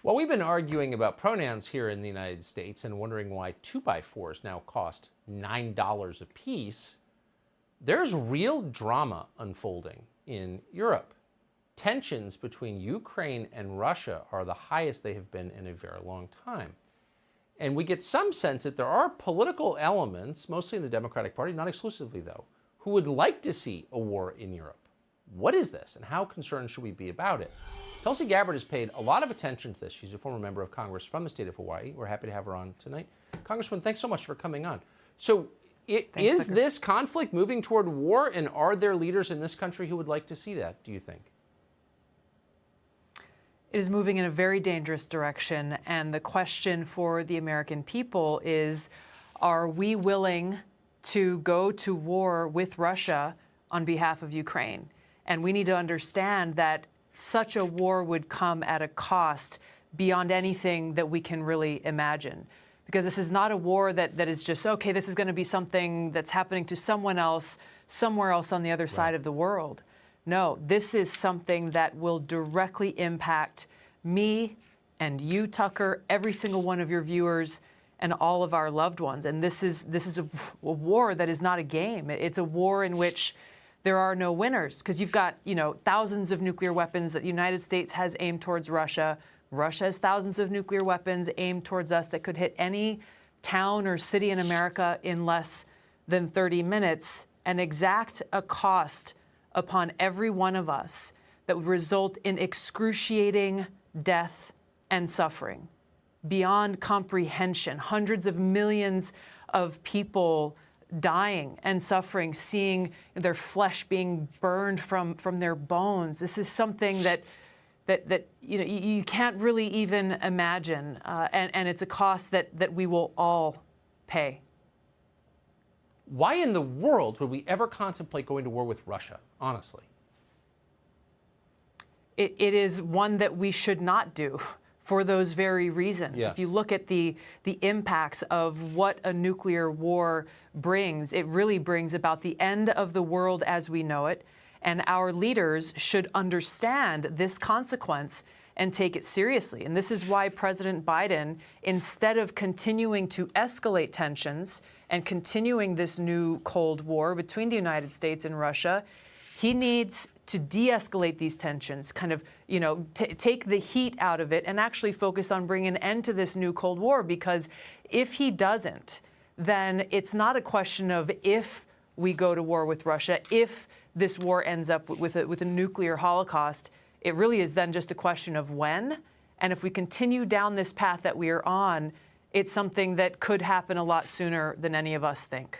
Well, we've been arguing about pronouns here in the United States and wondering why 2x4s now cost $9 a piece. There's real drama unfolding in Europe. Tensions between Ukraine and Russia are the highest they have been in a very long time. And we get some sense that there are political elements, mostly in the Democratic Party, not exclusively though, who would like to see a war in Europe. What is this, and how concerned should we be about it? Tulsi Gabbard has paid a lot of attention to this. She's a former member of Congress from the state of Hawaii. We're happy to have her on tonight. Congresswoman, thanks so much for coming on. So is this conflict moving toward war, and are there leaders in this country who would like to see that, do you think? It is moving in a very dangerous direction, and the question for the American people is, are we willing to go to war with Russia on behalf of Ukraine? And we need to understand that such a war would come at a cost beyond anything that we can really imagine. Because this is not a war that is just, okay, this is going to be something that's happening to someone else, somewhere else on the other side of the world. No, this is something that will directly impact me and you, Tucker, every single one of your viewers, and all of our loved ones. And this is a war that is not a game. It's a war in which there are no winners, because you've got, thousands of nuclear weapons that the United States has aimed towards Russia. Russia has thousands of nuclear weapons aimed towards us that could hit any town or city in America in less than 30 minutes and exact a cost upon every one of us that would result in excruciating death and suffering beyond comprehension. Hundreds of millions of people dying and suffering, seeing their flesh being burned from their bones. This is something that you can't really imagine, and it's a cost that we will all pay. Why in the world would we ever contemplate going to war with Russia, honestly? It is one that we should not do for those very reasons. Yeah. If you look at the impacts of what a nuclear war brings, it really brings about the end of the world as we know it. And our leaders should understand this consequence and take it seriously. And this is why President Biden, instead of continuing to escalate tensions and continuing this new Cold War between the United States and Russia, he needs to de-escalate these tensions, kind of, take the heat out of it and actually focus on bringing an end to this new Cold War. Because if he doesn't, then it's not a question of if we go to war with Russia, if this war ends up with a nuclear holocaust. It really is then just a question of when. And if we continue down this path that we are on, it's something that could happen a lot sooner than any of us think.